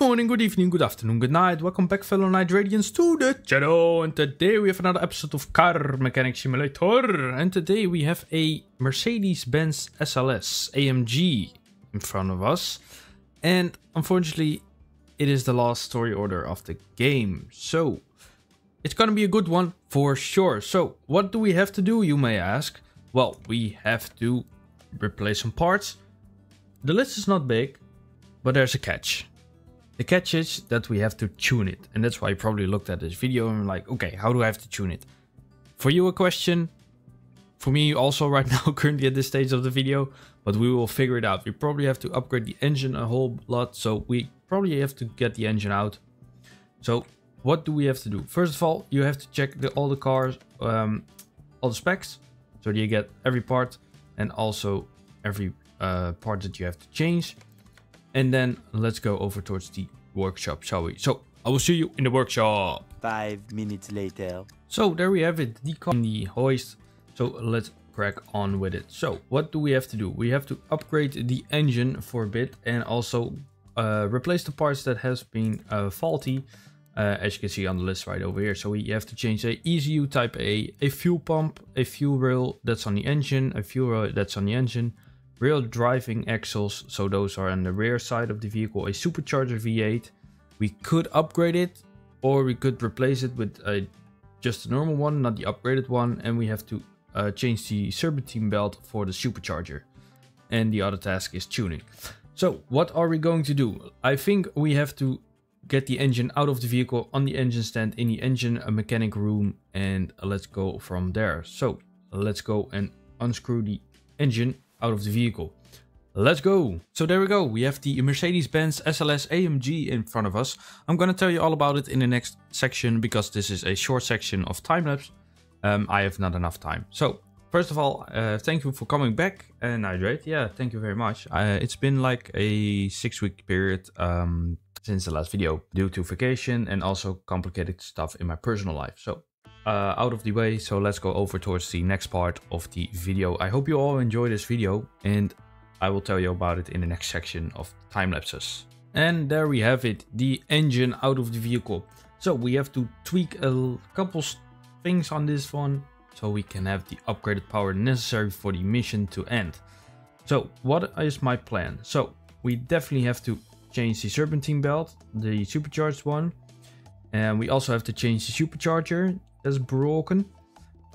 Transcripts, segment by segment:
morning, good evening, good afternoon, good night. Welcome back, fellow Night Radiants, to the channel. And today we have another episode of Car Mechanic Simulator. And today we have a Mercedes SLS AMG in front of us. And unfortunately, it is the last story order of the game. So it's gonna be a good one for sure. So what do we have to do, you may ask? Well, we have to replace some parts. The list is not big, but there's a catch. The catch is that we have to tune it. And that's why you probably looked at this video and like, okay, how do I have to tune it? For you a question. For me also right now, currently at this stage of the video. But we will figure it out. We probably have to upgrade the engine a whole lot. So we probably have to get the engine out. So what do we have to do? First of all, you have to check all the cars, all the specs. So you get every part and also every part that you have to change. And then let's go over towards the workshop, shall we? So I will see you in the workshop. 5 minutes later. So there we have it, the car in the hoist. So let's crack on with it. So what do we have to do? We have to upgrade the engine for a bit and also replace the parts that has been faulty. As you can see on the list right over here. So we have to change a ECU type A fuel pump, a fuel rail that's on the engine, a fuel rail that's on the engine. Rear driving axles, so those are on the rear side of the vehicle, a supercharger V8. We could upgrade it, or we could replace it with just a normal one, not the upgraded one. And we have to change the serpentine belt for the supercharger. And the other task is tuning. So what are we going to do? I think we have to get the engine out of the vehicle on the engine stand in the engine mechanic room, and let's go from there. So let's go and unscrew the engine out of the vehicle. Let's go. So there we go. We have the Mercedes-Benz SLS AMG in front of us. I'm going to tell you all about it in the next section because this is a short section of time-lapse. I have not enough time. So first of all, thank you for coming back. Hydrate. Yeah, thank you very much. It's been like a 6-week period since the last video due to vacation and also complicated stuff in my personal life. So out of the way, so let's go over towards the next part of the video. I hope you all enjoy this video and I will tell you about it in the next section of time lapses. And there we have it, the engine out of the vehicle. So we have to tweak a couple things on this one so we can have the upgraded power necessary for the mission to end. So what is my plan? So we definitely have to change the serpentine belt, the supercharged one. And we also have to change the supercharger. That's broken.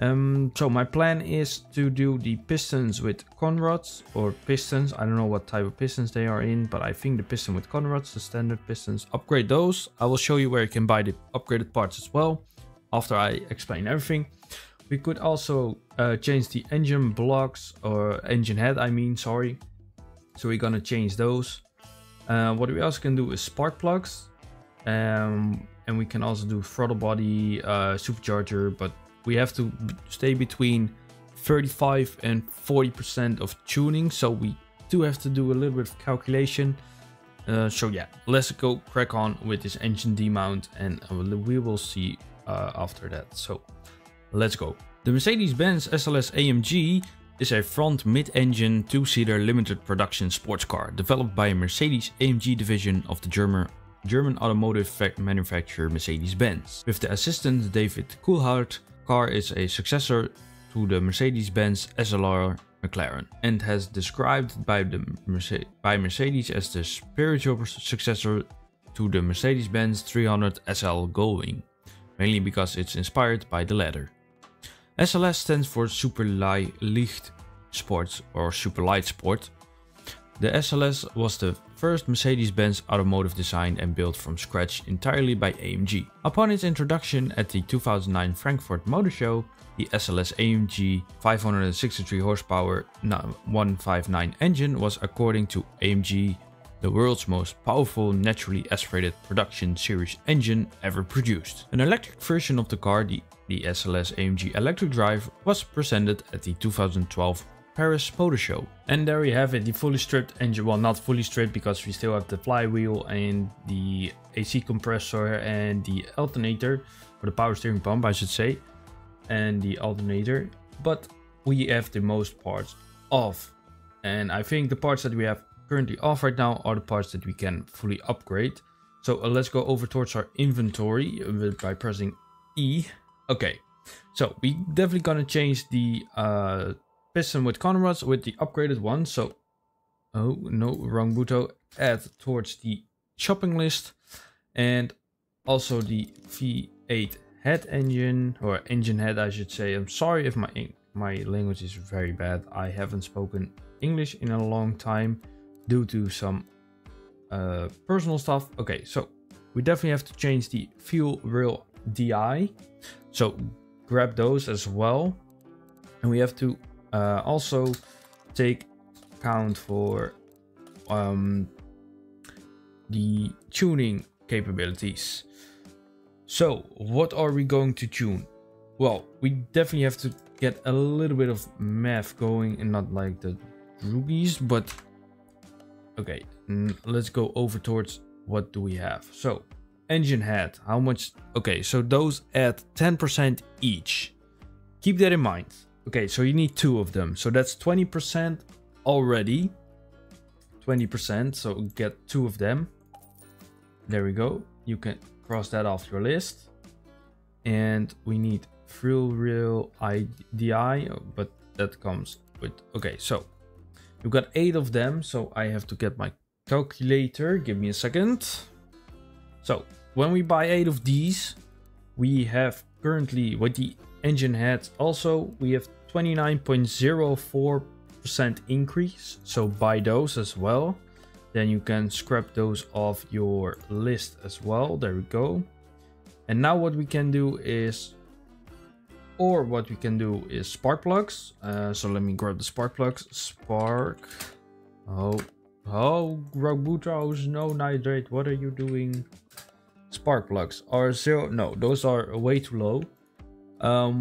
So my plan is to do the pistons with conrods or pistons. I don't know what type of pistons they are in, but I think the piston with conrods, the standard pistons, upgrade those. I will show you where you can buy the upgraded parts as well after I explain everything. We could also change the engine blocks or engine head, I mean, sorry. So we're gonna change those. What we also can do is spark plugs. And we can also do throttle body, supercharger, but we have to stay between 35 and 40% of tuning. So we do have to do a little bit of calculation. So yeah, let's go crack on with this engine demount and we will see after that. So let's go. The Mercedes-Benz SLS AMG is a front mid-engine 2-seater limited production sports car developed by a Mercedes AMG division of the German automotive manufacturer Mercedes-Benz. With the assistant David Coulthard, car is a successor to the Mercedes-Benz SLR McLaren and has described by Mercedes as the spiritual successor to the Mercedes-Benz 300 SL Gullwing, mainly because it's inspired by the latter. SLS stands for Super Licht Sport or Super Light Sport. The SLS was the first Mercedes-Benz automotive designed and built from scratch entirely by AMG. Upon its introduction at the 2009 Frankfurt Motor Show, the SLS AMG 563 horsepower 159 engine was, according to AMG, the world's most powerful naturally aspirated production series engine ever produced. An electric version of the car, the SLS AMG Electric Drive, was presented at the 2012 Paris Motor Show. And there we have it, the fully stripped engine. Well, not fully stripped because we still have the flywheel and the AC compressor and the alternator, or the power steering pump I should say, and the alternator. But we have the most parts off. And I think the parts that we have currently off right now are the parts that we can fully upgrade. So let's go over towards our inventory by pressing E. Okay, so we definitely gonna change the piston with conning rods with the upgraded one. So, oh no, wrong button. Add towards the shopping list, and also the V8 head engine, or engine head I should say. I'm sorry if my language is very bad. I haven't spoken English in a long time due to some personal stuff. Okay, so we definitely have to change the fuel rail DI. So grab those as well. And we have to also take account for the tuning capabilities. So what are we going to tune? Well, we definitely have to get a little bit of math going, and not like the rubies, but okay, let's go over towards what do we have. So engine head, how much? Okay, so those add 10% each. Keep that in mind. Okay, so you need 2 of them, so that's 20% already. 20%, so get 2 of them. There we go. You can cross that off your list. And we need fuel rail IDI, but that comes with, okay, so you've got 8 of them, so I have to get my calculator. Give me a second. So when we buy 8 of these, we have currently with the engine head also, we have 29.04% increase. So buy those as well. Then you can scrap those off your list as well. There we go. And now what we can do is, spark plugs. So let me grab the spark plugs. Spark. Oh, Robutos, no nitrate. What are you doing? Spark plugs are 0. No, those are way too low.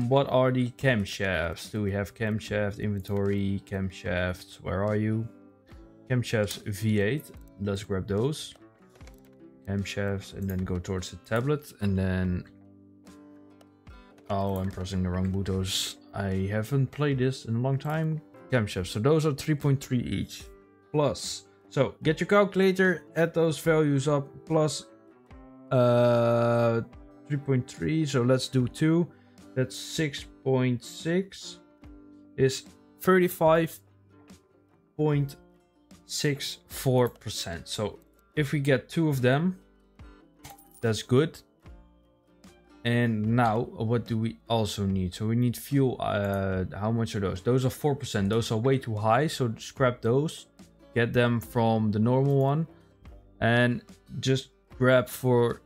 What are the camshafts? Do we have camshaft inventory? Camshafts, where are you? Camshafts V8. Let's grab those. Camshafts, and then go towards the tablet, and then, oh, I'm pressing the wrong buttons. I haven't played this in a long time. Camshafts, so those are 3.3 each. Plus, so get your calculator, add those values up, plus 3.3, so let's do 2. That's 6.6 is 35.64%. So if we get 2 of them, that's good. And now what do we also need? So we need fuel. How much are those? Those are 4%. Those are way too high, so scrap those. Get them from the normal one, and just grab for,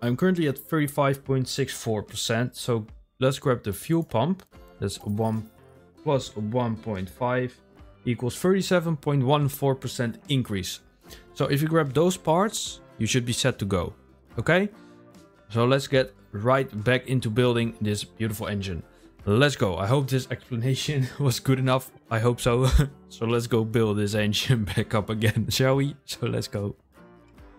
I'm currently at 35.64%, so let's grab the fuel pump. That's 1 plus 1.5 equals 37.14% increase. So if you grab those parts, you should be set to go. Okay, so let's get right back into building this beautiful engine. Let's go. I hope this explanation was good enough. I hope so. So let's go build this engine back up again, shall we? So let's go.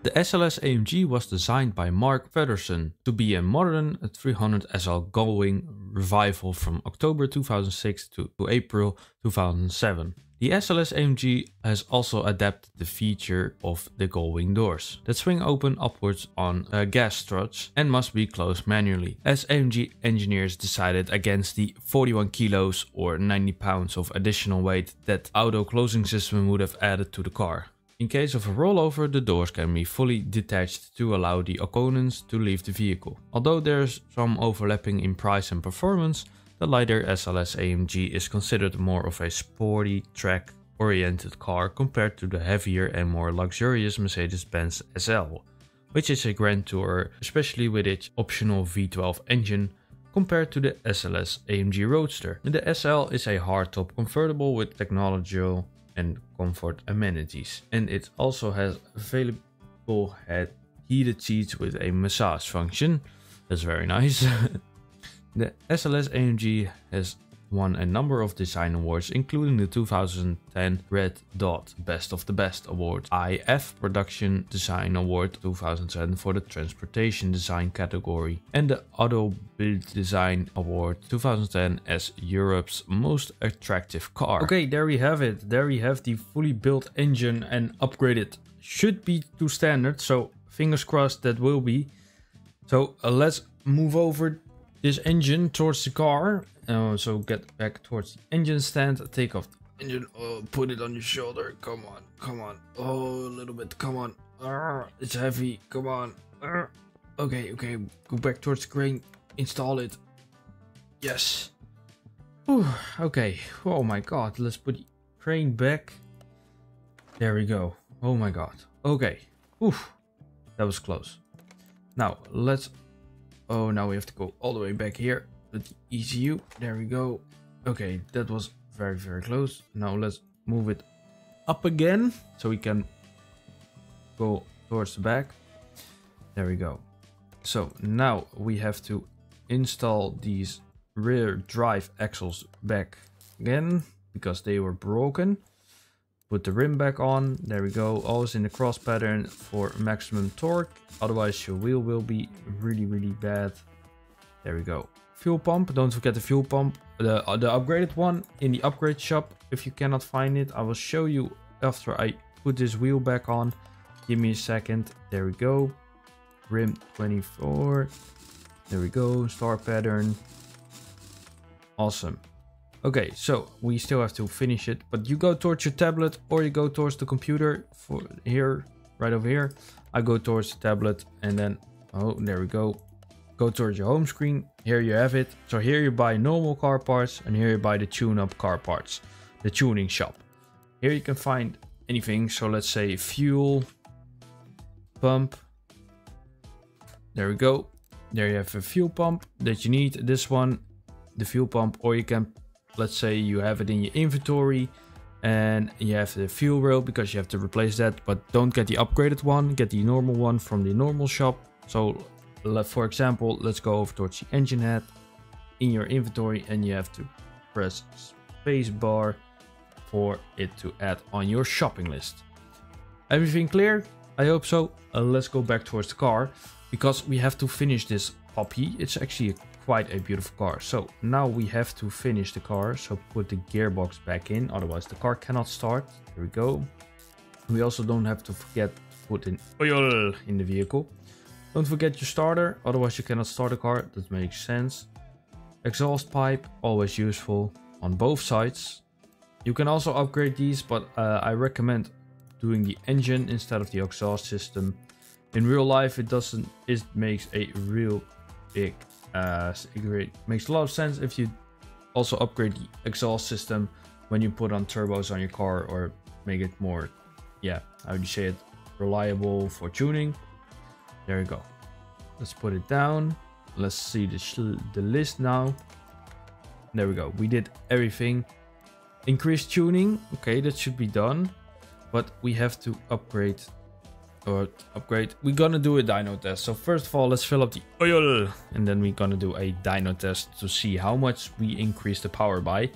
The SLS AMG was designed by Mark Feddersen to be a modern 300 SL Gullwing revival from October 2006 to April 2007. The SLS AMG has also adapted the feature of the Gullwing doors that swing open upwards on gas struts and must be closed manually, as AMG engineers decided against the 41 kilos or 90 pounds of additional weight that auto closing system would have added to the car. In case of a rollover, the doors can be fully detached to allow the opponents to leave the vehicle. Although there's some overlapping in price and performance, the lighter SLS AMG is considered more of a sporty, track-oriented car compared to the heavier and more luxurious Mercedes-Benz SL, which is a grand tourer, especially with its optional V12 engine, compared to the SLS AMG Roadster. The SL is a hardtop convertible with technological and comfort amenities, and it also has available heated seats with a massage function. That's very nice. The SLS AMG has won a number of design awards, including the 2010 Red Dot Best of the Best Award, IF Production Design Award 2007 for the Transportation Design category, and the Auto Build Design Award 2010 as Europe's Most Attractive Car. Okay, there we have it. There we have the fully built engine and upgraded. Should be to standard, so fingers crossed that will be. So let's move over this engine towards the car. So get back towards the engine stand, take off the engine, put it on your shoulder. Come on, come on. Oh, a little bit, come on. It's heavy, come on. Okay, okay, go back towards the crane, install it. Yes. Whew, okay, oh my god, let's put the crane back. There we go. Oh my god. Okay. Oof. That was close. Now let's... Oh, now we have to go all the way back here with the ECU. There we go. Okay, that was very, very close. Now let's move it up again so we can go towards the back. There we go. So now we have to install these rear drive axles back again because they were broken. Put the rim back on. There we go. Always in the cross pattern for maximum torque. Otherwise your wheel will be really, really bad. There we go. Fuel pump. Don't forget the fuel pump. The upgraded one in the upgrade shop. If you cannot find it, I will show you after I put this wheel back on. Give me a second. There we go. Rim 24. There we go. Star pattern. Awesome. Okay, so we still have to finish it, but you go towards your tablet or you go towards the computer for here, right over here. I go towards the tablet and then, oh, there we go. Go towards your home screen. Here you have it. So here you buy normal car parts and here you buy the tune-up car parts, the tuning shop. Here you can find anything. So let's say fuel, pump. There we go. There you have a fuel pump that you need. This one, the fuel pump, or you can, let's say you have it in your inventory and you have the fuel rail because you have to replace that, but don't get the upgraded one, get the normal one from the normal shop. So for example, let's go over towards the engine head in your inventory and you have to press space bar for it to add on your shopping list. Everything clear? I hope so. Let's go back towards the car because we have to finish this puppy. It's actually quite a beautiful car. So now we have to finish the car. So put the gearbox back in, otherwise the car cannot start. There we go. We also don't have to forget to put in oil in the vehicle. Don't forget your starter, otherwise you cannot start a car. That makes sense. Exhaust pipe, always useful on both sides. You can also upgrade these, but I recommend doing the engine instead of the exhaust system. In real life it doesn't, it makes a real big makes a lot of sense if you also upgrade the exhaust system when you put on turbos on your car or make it more, yeah, how would you say it, reliable for tuning. There you go. Let's put it down. Let's see the list now. There we go. We did everything. Increased tuning. Okay, that should be done. But we have to upgrade. We're gonna do a dyno test. So first of all, let's fill up the oil. And then we're gonna do a dyno test to see how much we increase the power by.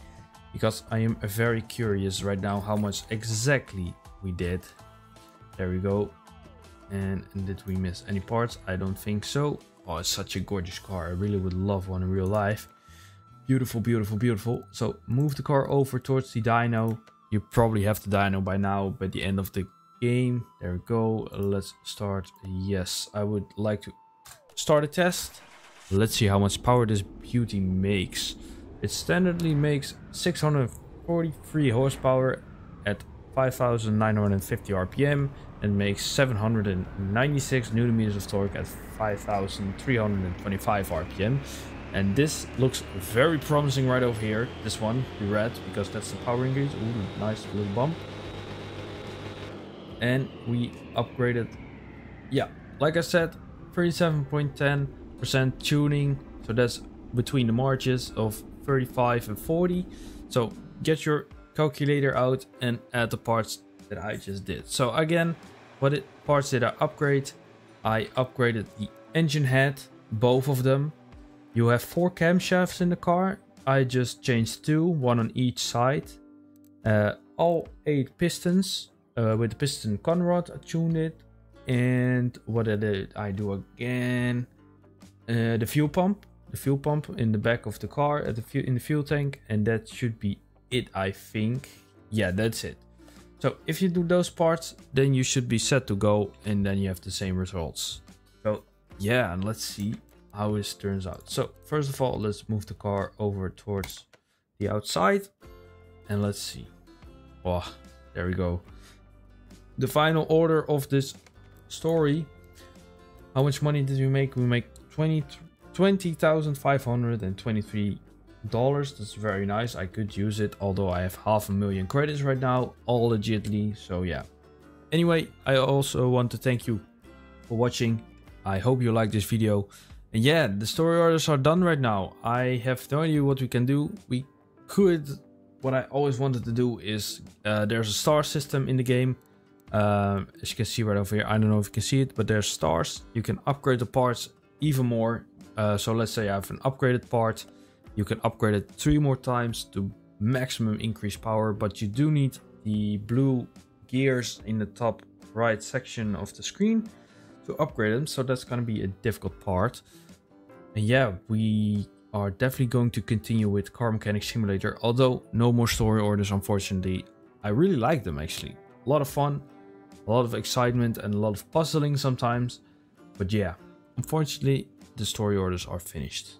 Because I am very curious right now how much exactly we did. There we go. And did we miss any parts? I don't think so. Oh, it's such a gorgeous car. I really would love one in real life. Beautiful, beautiful, beautiful. So move the car over towards the dyno. You probably have the dyno by now by the end of the game. There we go. Let's start. Yes, I would like to start a test. Let's see how much power this beauty makes. It standardly makes 643 horsepower at 5,950 RPM and makes 796 Newton meters of torque at 5,325 RPM. And this looks very promising right over here. This one, the red, because that's the power increase. Ooh, nice little bump. And we upgraded, yeah, like I said, 37.10% tuning. So that's between the marches of 35 and 40. So get your calculator out and add the parts that I just did. So again, parts did I upgrade? I upgraded the engine head, both of them. You have 4 camshafts in the car. I just changed 2, 1 on each side. All 8 pistons. With the piston conrod, I tuned it. And what did I do again? The fuel pump. The fuel pump in the back of the car in the fuel tank. And that should be it, I think. Yeah, that's it. So if you do those parts, then you should be set to go, and then you have the same results. So yeah, and let's see how this turns out. So first of all, let's move the car over towards the outside, and let's see. Oh, there we go. The final order of this story. How much money did we make? We make $20,523. That's very nice. I could use it, although I have 500,000 credits right now, all legitly. So yeah. Anyway, I also want to thank you for watching. I hope you liked this video. And yeah, the story orders are done right now. I have no idea what we can do. We could, what I always wanted to do is, there's a star system in the game. As you can see right over here, I don't know if you can see it, but there's stars. You can upgrade the parts even more. So let's say I have an upgraded part. You can upgrade it 3 more times to maximum increase power, but you do need the blue gears in the top right section of the screen to upgrade them. So that's going to be a difficult part. And yeah, we are definitely going to continue with Car Mechanic Simulator, although no more story orders, unfortunately. I really like them actually. A lot of fun, a lot of excitement, and a lot of puzzling sometimes. But yeah, unfortunately, the story orders are finished.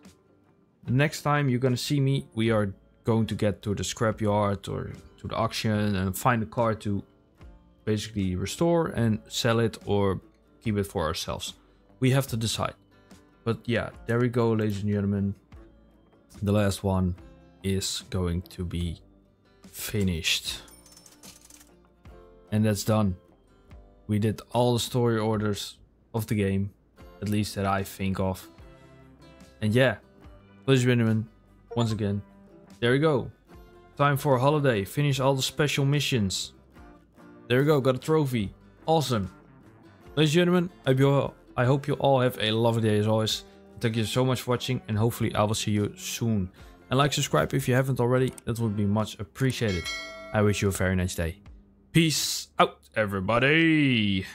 The next time you're gonna see me, we are going to get to the scrapyard or to the auction and find a car to basically restore and sell it or keep it for ourselves. We have to decide. But yeah, there we go, ladies and gentlemen. The last one is going to be finished. And that's done. We did all the story orders of the game, at least that I think of. And yeah, ladies and gentlemen, once again, there we go. Time for a holiday. Finish all the special missions. There we go, got a trophy. Awesome. Ladies and gentlemen, I hope you all have a lovely day as always. Thank you so much for watching, and hopefully I will see you soon. And like, subscribe if you haven't already. That would be much appreciated. I wish you a very nice day. Peace out, everybody.